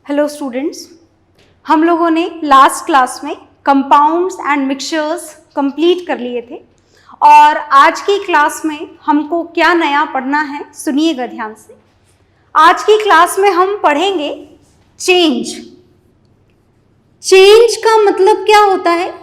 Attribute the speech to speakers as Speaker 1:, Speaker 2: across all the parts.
Speaker 1: Hello students, हम लोगों ने लास्ट क्लास में कंपाउंड्स एंड मिक्सचर्स कंप्लीट कर लिए थे और आज की क्लास में हमको क्या नया पढ़ना है सुनिएगा ध्यान से। आज की क्लास में हम पढ़ेंगे चेंज। चेंज का मतलब क्या होता है?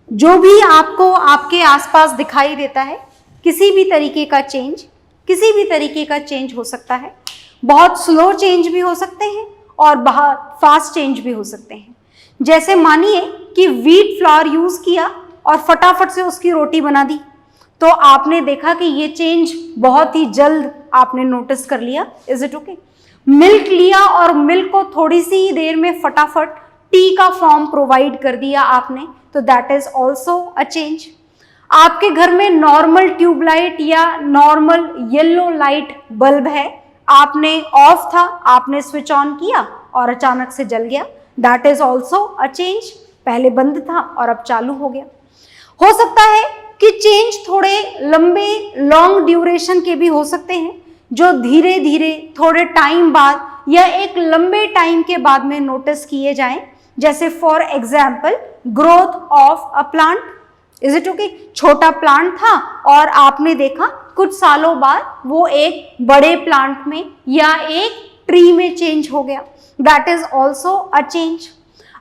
Speaker 1: जो भी आपको आपके आसपास दिखाई देता है, किसी भी तरीके का चेंज, किसी भी तरीके का चेंज हो सकता है। बहुत स्लो चेंज भी हो सकते हैं और बहुत फास्ट चेंज भी हो सकते हैं। जैसे मानिए कि व्हीट फ्लावर यूज किया और फटाफट से उसकी रोटी बना दी, तो आपने देखा कि ये चेंज बहुत ही जल्द आपने नोटिस कर लिया। Is it okay? मिल्क लिया और मिल्क को थोड़ी सी देर में फटाफट टी का फॉर्म प्रोवाइड कर दिया आपने, तो that is also a change. आपके घर में नॉर्मल ट्यूबलाइट या नॉर्मल येलो लाइट बल्ब है, आपने ऑफ था, आपने स्विच ऑन किया और अचानक से जल गया, that is also a change. पहले बंद था और अब चालू हो गया। हो सकता है कि चेंज थोड़े लंबे लॉन्ग ड्यूरेशन के भी हो सकते हैं, जो धीरे धीरे थोड़े टाइम बाद या एक लंबे टाइम के बाद में नोटिस किए जाएं। जैसे for example growth of a plant. Is it okay? छोटा प्लांट था और आपने देखा कुछ सालों बाद वो एक बड़े प्लांट में या एक ट्री में चेंज हो गया, that is also a change.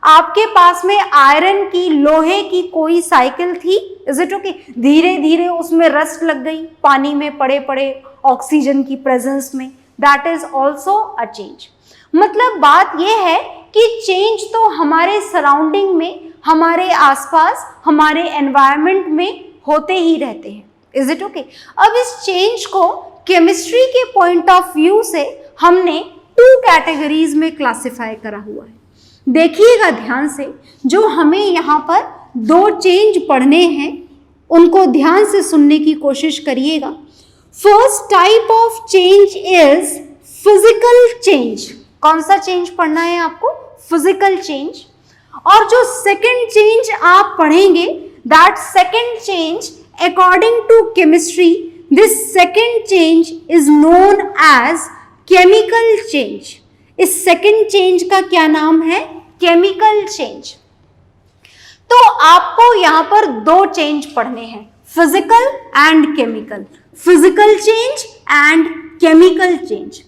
Speaker 1: आपके पास में आयरन की, लोहे की कोई साइकिल थी, इज इट ओके? धीरे धीरे उसमें रस्ट लग गई पानी में पड़े पड़े ऑक्सीजन की प्रेजेंस में, that is also a change. मतलब बात यह है कि चेंज तो हमारे सराउंडिंग में, हमारे आसपास, हमारे एनवायरनमेंट में होते ही रहते हैं। Is it okay? अब इस चेंज को केमिस्ट्री के पॉइंट ऑफ व्यू से हमने 2 कैटेगरीज में क्लासिफाई करा हुआ है। देखिएगा ध्यान से, जो हमें यहाँ पर 2 चेंज पढ़ने हैं उनको ध्यान से सुनने की कोशिश करिएगा। First type of change is physical change. कौन सा चेंज पढ़ना है आपको? Physical change. और जो सेकंड चेंज आप पढ़ेंगे, that second change according to chemistry, this second change is known as chemical change. इस second change का क्या नाम है? chemical change. तो आपको यहाँ पर 2 चेंज पढ़ने हैं, physical and chemical. physical change and chemical change.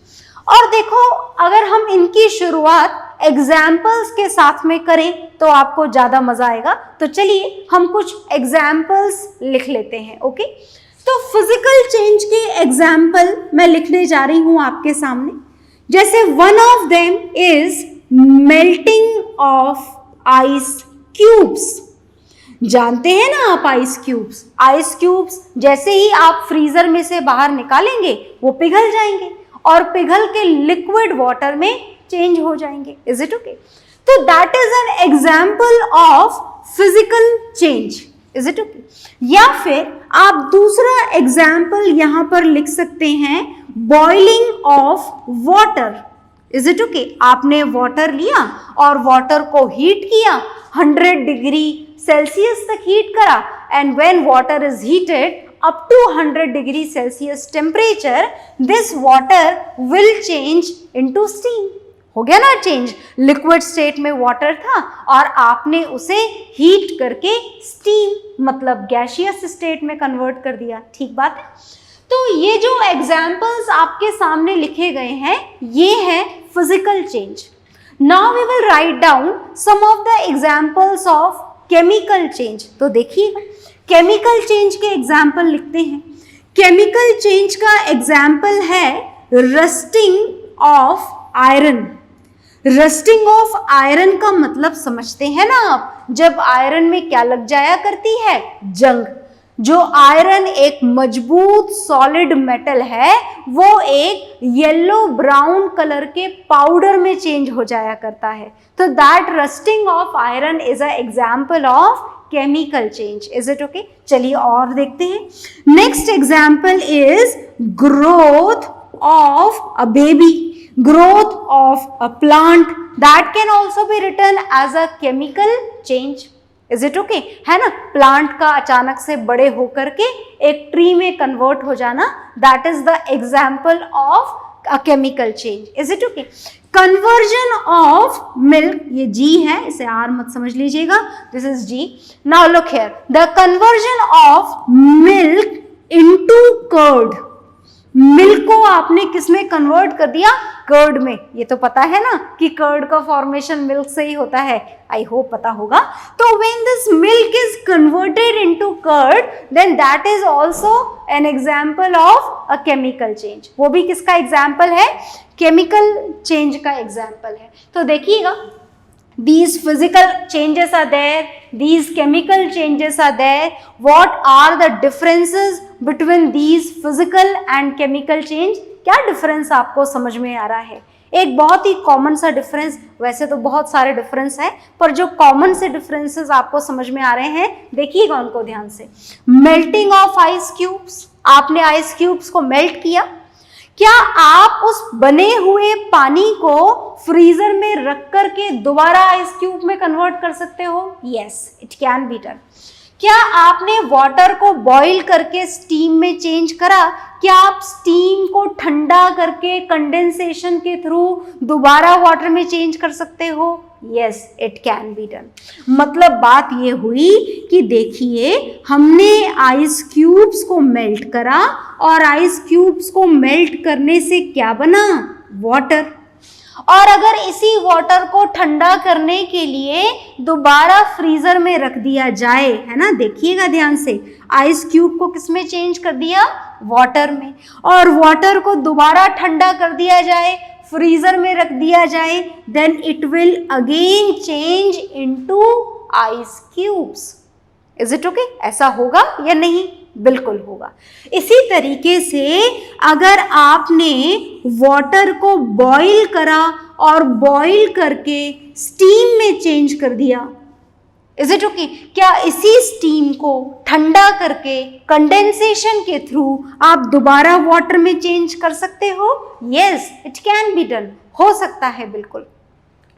Speaker 1: और देखो, अगर हम इनकी शुरुआत एग्जाम्पल्स के साथ में करें तो आपको ज्यादा मजा आएगा। तो चलिए हम कुछ एग्जाम्पल्स लिख लेते हैं। ओके, तो फिजिकल चेंज के एग्जाम्पल मैं लिखने जा रही हूं आपके सामने। जैसे one of them is melting of ice cubes. जानते हैं ना आप आइस क्यूब्स? आइस क्यूब्स जैसे ही आप फ्रीजर में से बाहर निकालेंगे वो पिघल जाएंगे और पिघल के लिक्विड वाटर में चेंज हो जाएंगे। Is it okay? तो that is an example of physical change. Is it okay? या फिर आप दूसरा एग्जाम्पल यहां पर लिख सकते हैं, boiling of water. Is it okay? आपने वाटर लिया और वाटर को हीट किया, 100 डिग्री सेल्सियस तक हीट करा, and when water is heated up to 100 degree Celsius temperature, this water will change into steam. हो गया ना चेंज? लिक्विड स्टेट में वाटर था और आपने उसे हीट करके स्टीम मतलब गैसियस स्टेट में कन्वर्ट कर दिया। ठीक बात है? तो ये जो एग्जाम्पल्स आपके सामने लिखे गए हैं, ये है physical change. Now we will write down some of the examples of chemical change. तो देखिएगा, केमिकल चेंज के एग्जाम्पल लिखते हैं। केमिकल चेंज का एग्जाम्पल है rusting of iron. Rusting of iron का मतलब समझते हैं ना आप? जब आयरन में क्या लग जाया करती है? जंग। जो आयरन एक मजबूत सॉलिड मेटल है, वो एक येलो ब्राउन कलर के पाउडर में चेंज हो जाया करता है। तो that rusting of iron is a example of chemical change. Is it okay? चलिए और देखते हैं। Next example is growth of a baby, growth of a plant, that can also be written as a chemical change. Is it okay? है ना? Plant का अचानक से बड़े होकर के एक ट्री में कन्वर्ट हो जाना, that is the example of a chemical change. Is it okay? Conversion of milk, ये G है, इसे R मत समझ लीजिएगा, this is G. Now look here, the conversion of milk into curd. Milk को आपने किसमें कन्वर्ट कर दिया? कर्ड में. ये तो पता है ना कि कर्ड का फॉर्मेशन मिल्क से ही होता है. आई होप पता होगा. तो when this milk is converted into curd, then that is also an example of a chemical change. वो भी किसका एग्जांपल है? केमिकल चेंज का एग्जांपल है. तो देखिएगा, these physical changes are there, these chemical changes are there. What are the differences between these physical and chemical change? क्या difference आपको समझ में आ रहा है? एक बहुत ही कॉमन सा डिफरेंस, वैसे तो बहुत सारे डिफरेंस हैं, पर जो कॉमन से डिफरेंसेस आपको समझ में आ रहे हैं, देखिएगा उनको ध्यान से. मेल्टिंग ऑफ आइस क्यूब्स, आपने आइस क्यूब्स को मेल्ट किया. क्या आप उस बने हुए पानी को फ्रीजर में रख करके दोबारा आइस क्यूब में कन्वर्ट कर सकते हो? Yes, it can be done. क्या आपने वाटर को बॉईल करके स्टीम में चेंज करा? क्या आप स्टीम को ठंडा करके कंडेंसेशन के थ्रू दोबारा वाटर में चेंज कर सकते हो? Yes, it can be done. मतलब बात ये हुई कि देखिए, हमने आइस क्यूब्स को मेल्ट करा और आइस क्यूब्स को मेल्ट करने से क्या बना? वाटर. और अगर इसी वाटर को ठंडा करने के लिए दोबारा फ्रीजर में रख दिया जाए, है ना, देखिएगा ध्यान से, आइस क्यूब को किस में चेंज कर दिया? वाटर में. और वाटर को दोबारा ठंडा कर दिया जाए, फ्रीजर में रख दिया जाए, then it will again change into ice cubes. Is it okay? ऐसा होगा या नहीं? बिल्कुल होगा. इसी तरीके से अगर आपने वाटर को बॉईल करा और बॉईल करके स्टीम में चेंज कर दिया, इज इट ओके? क्या इसी स्टीम को ठंडा करके कंडेंसेशन के थ्रू आप दोबारा वाटर में चेंज कर सकते हो? Yes, it can be done. हो सकता है, बिल्कुल.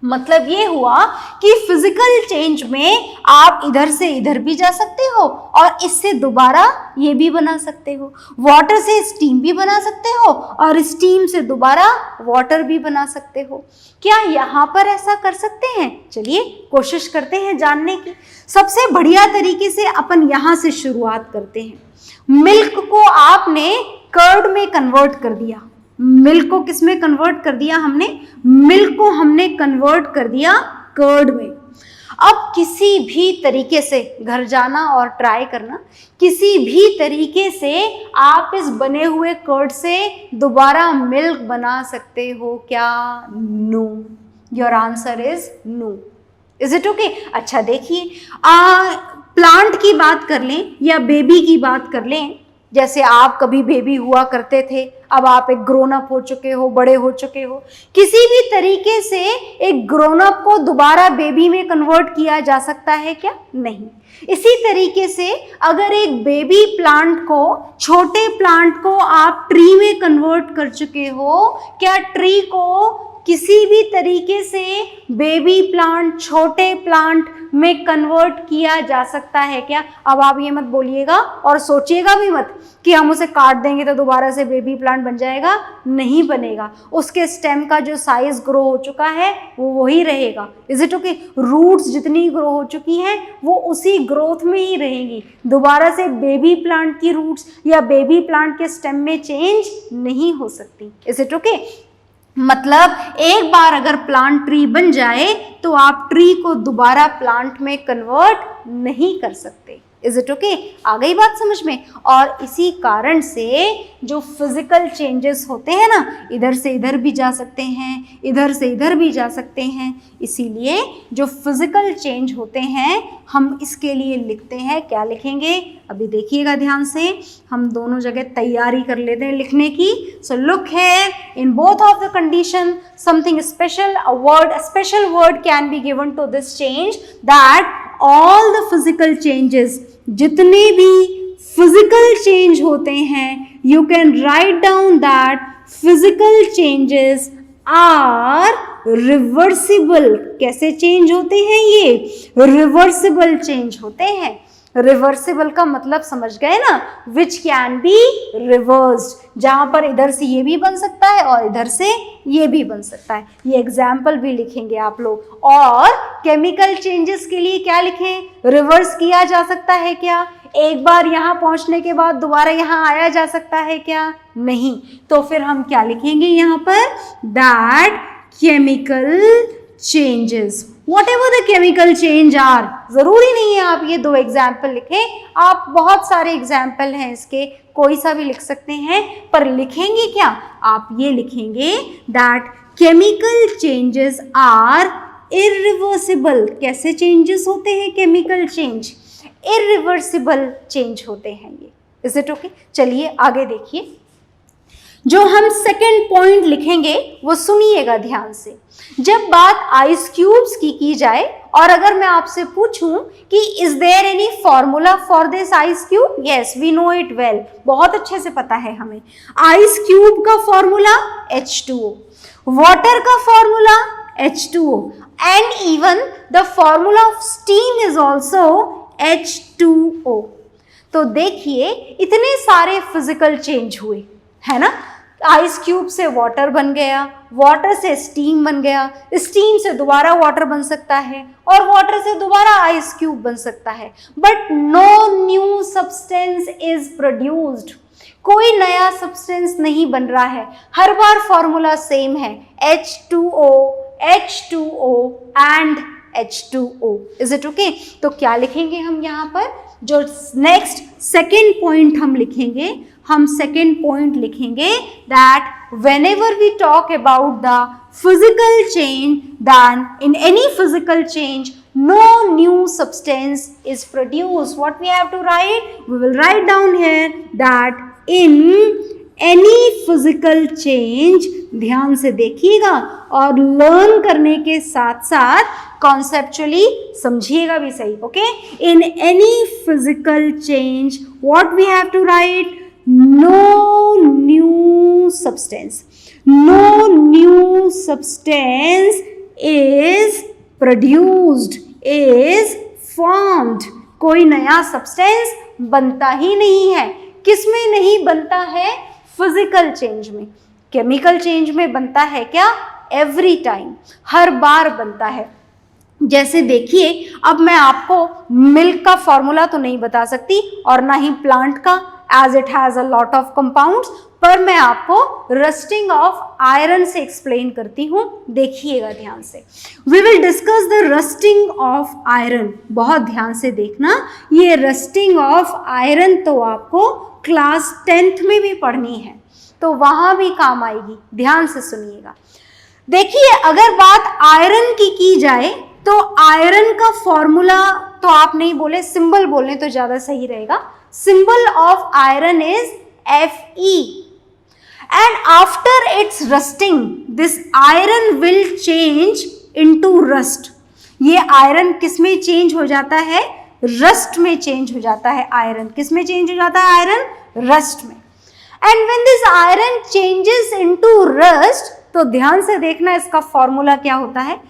Speaker 1: मतलब ये हुआ कि फिजिकल चेंज में आप इधर से इधर भी जा सकते हो और इससे दोबारा ये भी बना सकते हो. वाटर से स्टीम भी बना सकते हो और स्टीम से दोबारा वाटर भी बना सकते हो. क्या यहाँ पर ऐसा कर सकते हैं? चलिए कोशिश करते हैं जानने की. सबसे बढ़िया तरीके से अपन यहाँ से शुरुआत करते हैं. मिल्क को आपने कर्ड में कन्वर्ट कर दिया. मिल्क को किस में कन्वर्ट कर दिया हमने? मिल्क को हमने कन्वर्ट कर दिया कर्ड में. अब किसी भी तरीके से घर जाना और ट्राई करना, किसी भी तरीके से आप इस बने हुए कर्ड से दोबारा मिल्क बना सकते हो क्या? No. Your answer is no. Is it okay? अच्छा देखिए, प्लांट की बात कर लें या बेबी की बात कर लें. जैसे आप कभी बेबी हुआ करते थे, अब आप एक ग्रोन अप हो चुके हो, बड़े हो चुके हो. किसी भी तरीके से एक ग्रोन अप को दोबारा बेबी में कन्वर्ट किया जा सकता है क्या? नहीं. इसी तरीके से अगर एक बेबी प्लांट को, छोटे प्लांट को आप ट्री में कन्वर्ट कर चुके हो, क्या ट्री को किसी भी तरीके से बेबी प्लांट, छोटे प्लांट में कन्वर्ट किया जा सकता है क्या? अब आप ये मत बोलिएगा और सोचिएगा भी मत कि हम उसे काट देंगे तो दोबारा से बेबी प्लांट बन जाएगा. नहीं बनेगा. उसके स्टेम का जो साइज ग्रो हो चुका है वो वही रहेगा. Is it okay? रूट्स जितनी ग्रो हो चुकी हैं वो उसी ग्रोथ में ही रहेंगी. दोबारा से बेबी प्लांट की रूट्स या बेबी प्लांट के स्टेम में चेंज नहीं हो सकती. Is it okay? मतलब एक बार अगर प्लांट ट्री बन जाए तो आप ट्री को दोबारा प्लांट में कन्वर्ट नहीं कर सकते. Is it okay? आ गई बात समझ में? और इसी कारण से जो फिजिकल चेंजेस होते हैं ना, इधर से इधर भी जा सकते हैं, इधर से इधर भी जा सकते हैं. इसीलिए जो फिजिकल चेंज होते हैं हम इसके लिए लिखते हैं. क्या लिखेंगे? अभी देखिएगा ध्यान से, हम दोनों जगह तैयारी कर लेते हैं लिखने की. So look here, in both of the condition something special, a special word can be given to this change, that all the physical changes, जितने भी फिजिकल चेंज होते हैं, you can write down that physical changes are reversible. कैसे change होते हैं ये? Reversible change होते हैं. रिवर्सिबल का मतलब समझ गए ना, विच कैन बी रिवर्स्ड, जहां पर इधर से ये भी बन सकता है और इधर से ये भी बन सकता है। ये एग्जाम्पल भी लिखेंगे आप लोग। और केमिकल चेंजेस के लिए क्या लिखें, रिवर्स किया जा सकता है क्या, एक बार यहां पहुंचने के बाद दोबारा यहां आया जा सकता है क्या, नहीं। तो फिर हम क्या लिखेंगे यहां पर, that chemical changes, whatever the chemical change are, जरूरी नहीं है आप ये 2 एग्जाम्पल लिखें, आप बहुत सारे एग्जाम्पल हैं इसके, कोई सा भी लिख सकते हैं, पर लिखेंगे क्या, आप ये लिखेंगे that chemical changes are irreversible. कैसे चेंजेस होते हैं केमिकल चेंज, इरिवर्सिबल चेंज होते हैं ये। Is it okay? चलिए आगे देखिए, जो हम सेकेंड पॉइंट लिखेंगे वो सुनिएगा ध्यान से। जब बात आइस क्यूब्स की जाए और अगर मैं आपसे पूछूं कि is there any formula for this ice cube, yes we know it well, बहुत अच्छे से पता है हमें। आइस क्यूब का फॉर्मूला H2O, वाटर का formula H2O, and even the formula of steam is also H2O। तो देखिए इतने सारे फिजिकल चेंज हुए, है ना। आइस क्यूब से वाटर बन गया, वाटर से स्टीम बन गया, स्टीम से दोबारा वाटर बन सकता है और वाटर से दोबारा आइस क्यूब बन सकता है, but no new substance is produced. कोई नया सब्सटेंस नहीं बन रहा है, हर बार फॉर्मूला सेम है, H2O, H2O and H2O। Is it okay? तो क्या लिखेंगे हम यहाँ पर, जो नेक्स्ट सेकेंड पॉइंट हम लिखेंगे, हम सेकेंड पॉइंट लिखेंगे that whenever we talk about the physical change, then in any physical change no new substance is produced. What we have to write? We will write down here that in any physical change, ध्यान से देखिएगा और learn करने के साथ साथ conceptually समझिएगा भी सही, okay. In any physical change what we have to write, no new substance, no new substance is produced, is formed। कोई नया सब्सटेंस बनता ही नहीं है। किस में नहीं बनता है, फिजिकल चेंज में। केमिकल चेंज में बनता है क्या, एवरी टाइम, हर बार बनता है। जैसे देखिए, अब मैं आपको मिल्क का फॉर्मूला तो नहीं बता सकती और ना ही प्लांट का, as it has a lot of compounds, पर मैं आपको रस्टिंग ऑफ आयरन से एक्सप्लेन करती हूँ, देखिएगा ध्यान से। We will discuss the rusting of iron। बहुत ध्यान से देखना, ये रस्टिंग ऑफ आयरन तो आपको क्लास 10th में भी पढ़नी है, तो वहां भी काम आएगी, ध्यान से सुनिएगा। देखिए, अगर बात आयरन की जाए तो आयरन का फॉर्मूला तो आप नहीं बोले, सिंबल बोलने तो ज्यादा सही रहेगा। Symbol of iron is Fe, and after its rusting this iron will change into rust। ये आयरन किस में चेंज हो जाता है, रस्ट में चेंज हो जाता है। आयरन किस में चेंज हो जाता है, आयरन रस्ट में। And when this iron changes into rust, तो ध्यान से देखना इसका फॉर्मूला क्या होता है।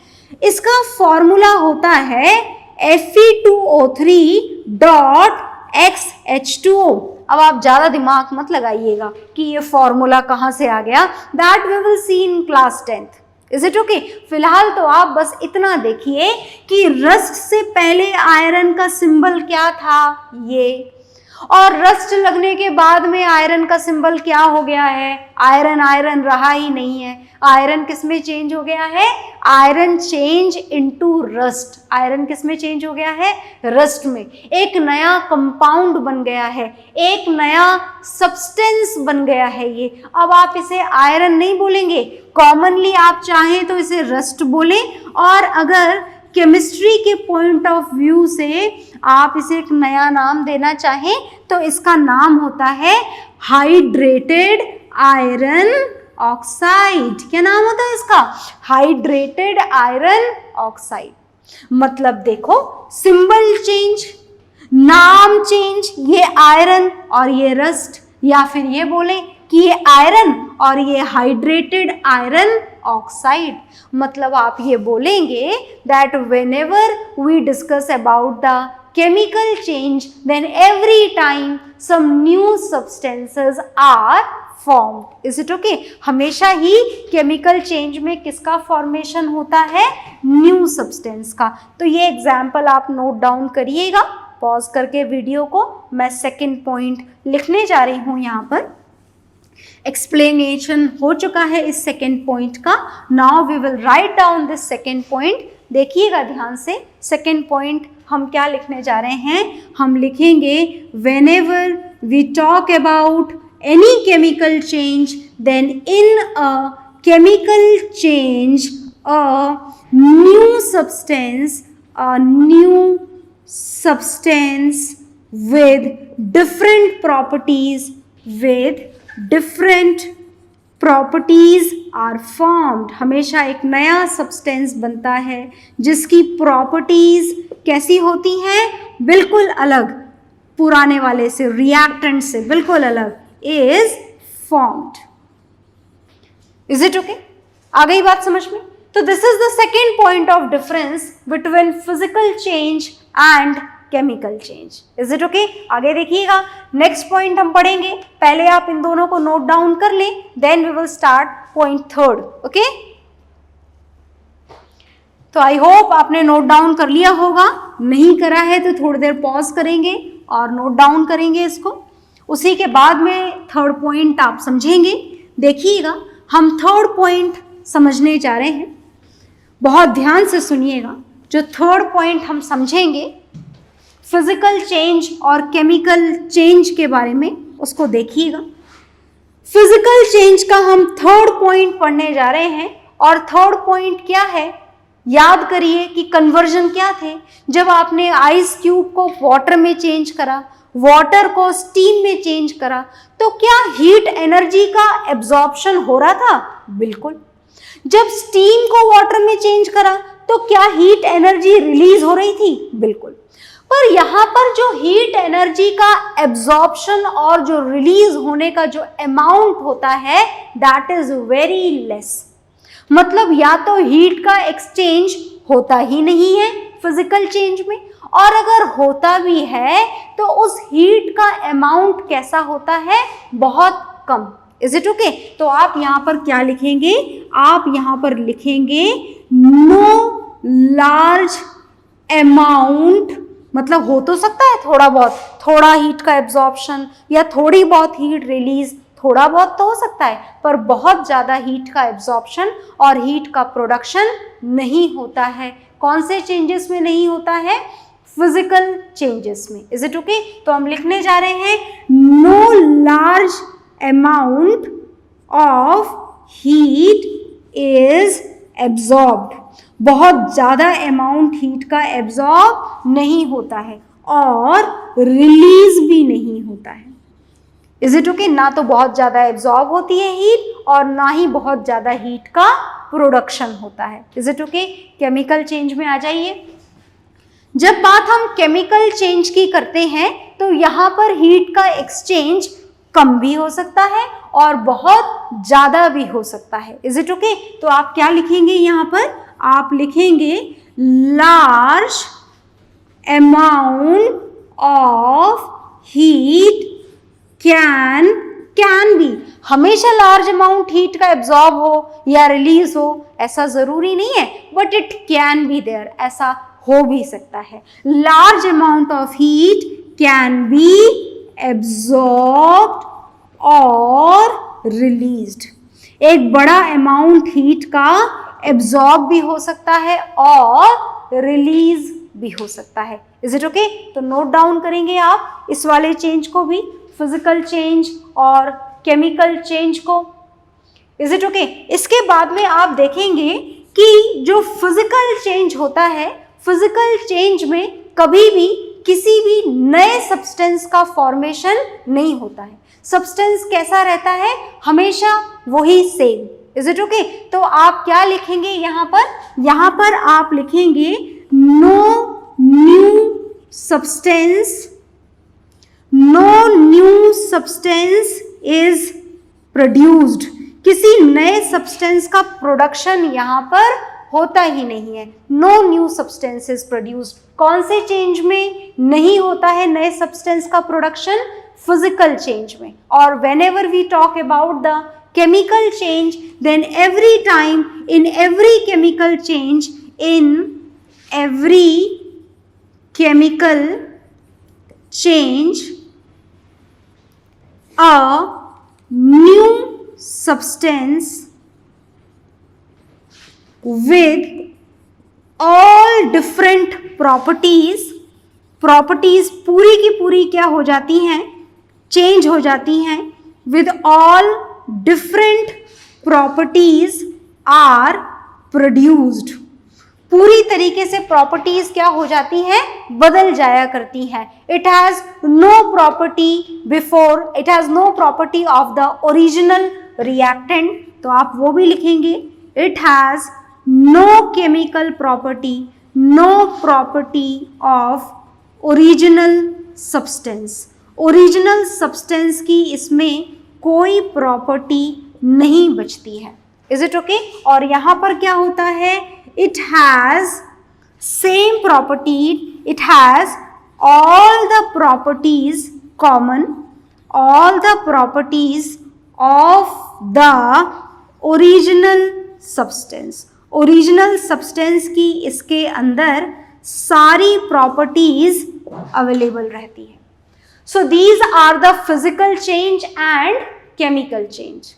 Speaker 1: इसका फॉर्मूला होता है Fe2O3 डॉट XH2O। अब आप ज्यादा दिमाग मत लगाइएगा कि ये फॉर्मूला कहां से आ गया, that we will see in class 10th। इज इट ओके? फिलहाल तो आप बस इतना देखिए कि रस्ट से पहले आयरन का सिंबल क्या था, ये, और रस्ट लगने के बाद में आयरन का सिंबल क्या हो गया है, आयरन आयरन रहा ही नहीं है। आयरन किस में चेंज हो गया है, iron change into rust. Iron किस में चेंज हो गया है, रस्ट में। एक नया कंपाउंड बन गया है, एक नया सब्सटेंस बन गया है ये। अब आप इसे आयरन नहीं बोलेंगे, कॉमनली आप चाहें तो इसे रस्ट बोलें, और अगर केमिस्ट्री के पॉइंट ऑफ व्यू से आप इसे एक नया नाम देना चाहें तो इसका नाम होता है हाइड्रेटेड आयरन ऑक्साइड। क्या नाम होता है इसका, हाइड्रेटेड आयरन ऑक्साइड। मतलब देखो, सिंबल चेंज, नाम चेंज, ये आयरन और ये रस्ट, या फिर ये बोले कि ये आयरन और ये हाइड्रेटेड आयरन ऑक्साइड। मतलब आप ये बोलेंगे that whenever we discuss about the chemical change, then every time some new substances are formed. Is it okay? हमेशा ही chemical change में किसका formation होता है? New substance का. तो ये example आप note down करिएगा पॉज करके वीडियो को. मैं सेकेंड पॉइंट लिखने जा रही हूँ यहाँ पर. एक्सप्लेनेशन हो चुका है इस सेकेंड पॉइंट का. Now we will write down this second point. देखिएगा ध्यान से. सेकेंड पॉइंट हम क्या लिखने जा रहे हैं? हम लिखेंगे whenever we talk about any chemical change, then in a chemical change a new substance with different properties are formed. हमेशा एक नया सब्सटेंस बनता है जिसकी प्रॉपर्टीज कैसी होती हैं? बिल्कुल अलग, पुराने वाले से, रिएक्टेंट से बिल्कुल अलग. Is formed. Is it okay? आ गई बात समझ में? तो this is the second point of difference between physical change and chemical change. Is it okay? आगे देखिएगा. नेक्स्ट पॉइंट हम पढ़ेंगे. पहले आप इन दोनों को नोट डाउन कर लें, then we will start point third. Okay? तो आई होप आपने नोट डाउन कर लिया होगा. नहीं करा है तो थोड़ी देर पॉज करेंगे और नोट डाउन करेंगे इसको. उसी के बाद में थर्ड पॉइंट आप समझेंगे. देखिएगा, हम थर्ड पॉइंट समझने जा रहे हैं. बहुत ध्यान से सुनिएगा. जो थर्ड पॉइंट हम समझेंगे फिजिकल चेंज और केमिकल चेंज के बारे में, उसको देखिएगा. फिजिकल चेंज का हम थर्ड पॉइंट पढ़ने जा रहे हैं. और थर्ड पॉइंट क्या है? याद करिए कि कन्वर्जन क्या थे. जब आपने आइस क्यूब को वाटर में चेंज करा, वाटर को स्टीम में चेंज करा, तो क्या हीट एनर्जी का एब्जॉर्प्शन हो रहा था? बिल्कुल. जब स्टीम को वाटर में चेंज करा तो क्या हीट एनर्जी रिलीज हो रही थी? बिल्कुल. पर यहाँ पर जो हीट एनर्जी का एब्जॉर्प्शन और जो रिलीज होने का जो अमाउंट होता है, दैट इज वेरी लेस. मतलब या तो हीट का एक्सचेंज होता ही नहीं है फिजिकल चेंज में, और अगर होता भी है तो उस हीट का अमाउंट कैसा होता है? बहुत कम. Is it okay? तो आप यहाँ पर क्या लिखेंगे? आप यहाँ पर लिखेंगे नो लार्ज अमाउंट. मतलब हो तो सकता है थोड़ा बहुत, थोड़ा हीट का एब्जॉर्प्शन या थोड़ी बहुत हीट रिलीज, थोड़ा बहुत तो हो सकता है, पर बहुत ज़्यादा हीट का एब्जॉर्प्शन और हीट का प्रोडक्शन नहीं होता है. कौन से चेंजेस में नहीं होता है? फिजिकल चेंजेस में. Is it okay? तो हम लिखने जा रहे हैं no large amount of heat is absorbed. बहुत ज़्यादा अमाउंट हीट का एब्जॉर्ब नहीं होता है और रिलीज भी नहीं होता है. Is it okay? ना तो बहुत ज़्यादा एब्जॉर्ब होती है हीट और ना ही बहुत ज़्यादा हीट का प्रोडक्शन होता है. Is it okay? Chemical change में आ जाइए. जब बात हम केमिकल चेंज की करते हैं तो यहाँ पर हीट का एक्सचेंज कम भी हो सकता है और बहुत ज़्यादा भी हो सकता है. Is it okay? तो आप क्या लिखेंगे यहाँ पर? आप लिखेंगे large amount of heat can be. हमेशा लार्ज अमाउंट हीट का एब्जॉर्ब हो या रिलीज हो ऐसा जरूरी नहीं है, but it can be there. ऐसा हो भी सकता है. Large amount of heat can be absorbed और रिलीज्ड. एक बड़ा अमाउंट हीट का एब्जॉर्ब भी हो सकता है और रिलीज भी हो सकता है. Is it okay? तो नोट डाउन करेंगे आप इस वाले चेंज को भी, फिजिकल चेंज और केमिकल चेंज को. Is it okay? इसके बाद में आप देखेंगे कि जो फिजिकल चेंज होता है, फिजिकल चेंज में कभी भी किसी भी नए सब्सटेंस का फॉर्मेशन नहीं होता है. सब्सटेंस कैसा रहता है? हमेशा वही सेम. Is it okay? तो आप क्या लिखेंगे यहाँ पर? यहाँ पर आप लिखेंगे no new substance is produced. किसी नए सब्सटेंस का प्रोडक्शन यहाँ पर होता ही नहीं है. No new substance is produced. कौन से चेंज में? नहीं होता है नए सब्सटेंस का प्रोडक्शन फिजिकल चेंज में। और whenever we talk about the chemical change, then every time in every chemical change, in every chemical change, a new substance with all different properties पूरी की पूरी क्या हो जाती हैं, चेंज हो जाती हैं। with all different properties are produced, पूरी तरीके से प्रॉपर्टीज क्या हो जाती हैं, बदल जाया करती हैं। It has no property before, it has no property of the original reactant, तो आप वो भी लिखेंगे। It has no chemical property, no property of original substance, original substance की इसमें कोई प्रॉपर्टी नहीं बचती है। Is it okay? और यहां पर क्या होता है, it has same property, it has all the properties common, all the properties of the original substance, original substance की इसके अंदर सारी प्रॉपर्टीज अवेलेबल रहती है। So these are the physical change and chemical change.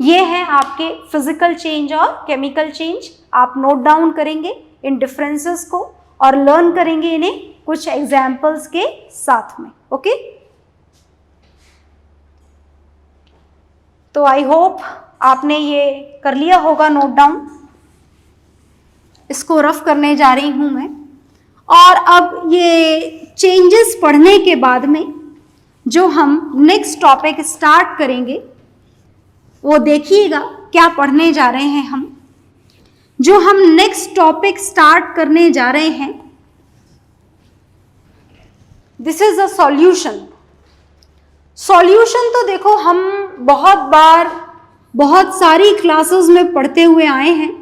Speaker 1: ये है आपके फिजिकल चेंज और केमिकल चेंज। आप नोट डाउन करेंगे इन डिफरेंसेस को और लर्न करेंगे इन्हें कुछ एग्जाम्पल्स के साथ में। ओके, तो आई होप आपने ये कर लिया होगा नोट डाउन। इसको रफ करने जा रही हूं मैं। और अब ये चेंजेस पढ़ने के बाद में जो हम नेक्स्ट टॉपिक स्टार्ट करेंगे वो देखिएगा क्या पढ़ने जा रहे हैं हम। जो हम नेक्स्ट टॉपिक स्टार्ट करने जा रहे हैं, this is a solution. Solution तो देखो हम बहुत बार बहुत सारी क्लासेस में पढ़ते हुए आए हैं।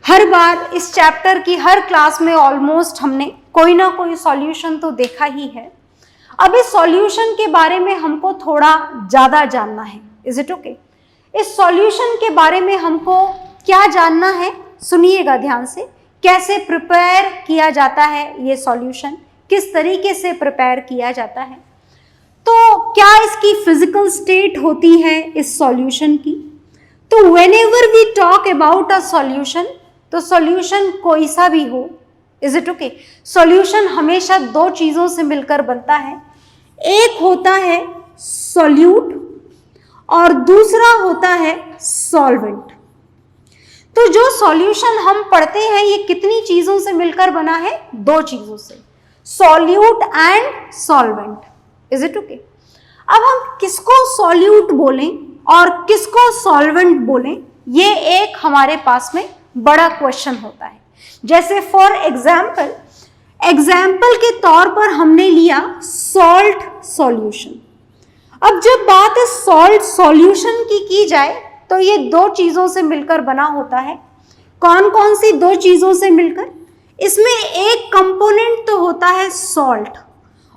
Speaker 1: हर बार इस चैप्टर की हर क्लास में ऑलमोस्ट हमने कोई ना कोई सॉल्यूशन तो देखा ही है। अब इस सॉल्यूशन के बारे में हमको थोड़ा ज़्यादा जानना है। Is it okay? इस सॉल्यूशन के बारे में हमको क्या जानना है, सुनिएगा ध्यान से। कैसे प्रिपेयर किया जाता है ये सॉल्यूशन, किस तरीके से प्रिपेयर किया जाता है, तो क्या इसकी फिजिकल स्टेट होती है इस सॉल्यूशन की। तो whenever we talk about a solution, तो सॉल्यूशन कोई सा भी हो, इज इट ओके, सॉल्यूशन हमेशा दो चीज़ों से मिलकर बनता है। एक होता है सॉल्यूट और दूसरा होता है सॉल्वेंट। तो जो सॉल्यूशन हम पढ़ते हैं ये कितनी चीज़ों से मिलकर बना है, दो चीज़ों से, solute and solvent. Is it okay? अब हम किसको सॉल्यूट बोलें और किसको सॉल्वेंट बोलें, ये एक हमारे पास में बड़ा क्वेश्चन होता है। जैसे फॉर एग्जाम्पल, एग्जाम्पल के तौर पर हमने लिया सॉल्ट सॉल्यूशन। अब जब बात इस सॉल्ट सॉल्यूशन की जाए तो ये दो चीज़ों से मिलकर बना होता है। कौन कौन सी दो चीज़ों से मिलकर? इसमें एक कंपोनेंट तो होता है सॉल्ट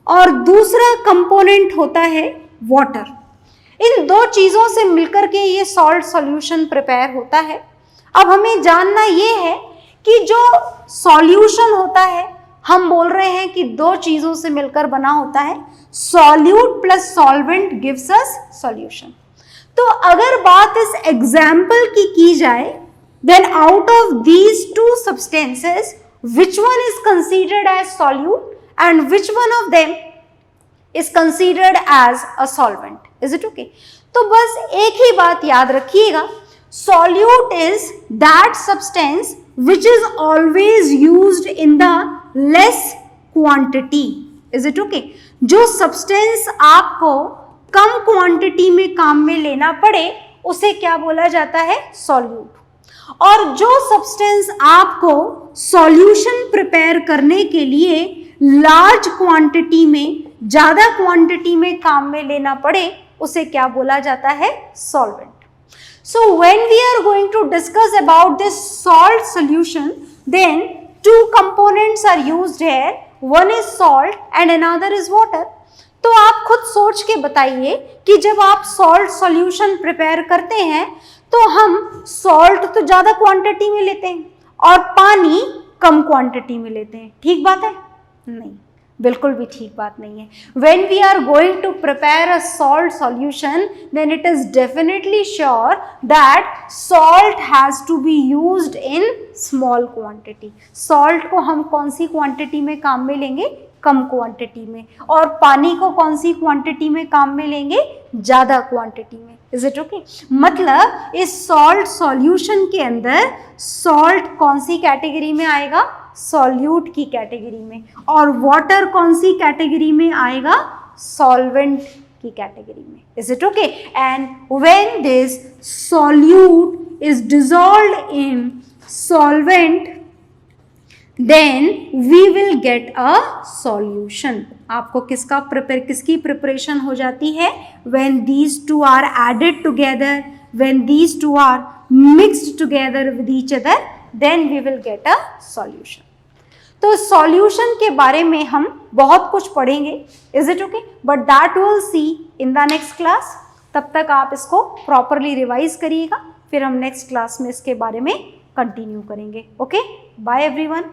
Speaker 1: और दूसरा कंपोनेंट होता है वाटर। इन दो चीज़ों से मिलकर के ये सॉल्ट सॉल्यूशन प्रिपेयर होता है। अब हमें जानना ये है कि जो सॉल्यूशन होता है, हम बोल रहे हैं कि दो चीज़ों से मिलकर बना होता है, solute plus solvent gives us solution. तो अगर बात इस एग्जाम्पल की जाए, then out of these two substances which one is considered as solute and which one of them is considered as a solvent. Is it okay? तो बस एक ही बात याद रखिएगा, solute is that substance which is always used in the less quantity. Is it okay? जो substance आपको कम quantity में काम में लेना पड़े उसे क्या बोला जाता है, solute। और जो substance आपको solution प्रिपेयर करने के लिए लार्ज क्वांटिटी में, ज़्यादा क्वांटिटी में काम में लेना पड़े उसे क्या बोला जाता है, solvent। So when we are going to discuss about this salt solution, then two components are used here, one is salt and another is water. तो आप खुद सोच के बताइए कि जब आप सॉल्ट सॉल्यूशन प्रिपेयर करते हैं तो हम सॉल्ट तो ज़्यादा क्वांटिटी में लेते हैं और पानी कम क्वांटिटी में लेते हैं, ठीक बात है? नहीं, बिल्कुल भी ठीक बात नहीं है. When we are going to prepare a salt solution, then it is definitely sure that salt has to be used in small quantity. Salt को हम कौन सी क्वांटिटी में काम में लेंगे? कम क्वांटिटी में. और पानी को कौन सी क्वांटिटी में काम में लेंगे? ज़्यादा क्वांटिटी में. Is it okay? मतलब इस सॉल्ट सॉल्यूशन के अंदर सॉल्ट कौन सी कैटेगरी में आएगा? सॉल्यूट की कैटेगरी में. और वाटर कौन सी कैटेगरी में आएगा? सॉल्वेंट की कैटेगरी में. Is it okay? And when this solute is dissolved in solvent, then we will get a solution. आपको किसकी प्रिपरेशन हो जाती है? When these two are added together, when these two are mixed together with each other, then we will get a solution. तो solution के बारे में हम बहुत कुछ पढ़ेंगे. Is it okay? But that we'll see in the next class. तब तक आप इसको प्रॉपरली रिवाइज करिएगा, फिर हम नेक्स्ट क्लास में इसके बारे में कंटिन्यू करेंगे. Okay, bye everyone.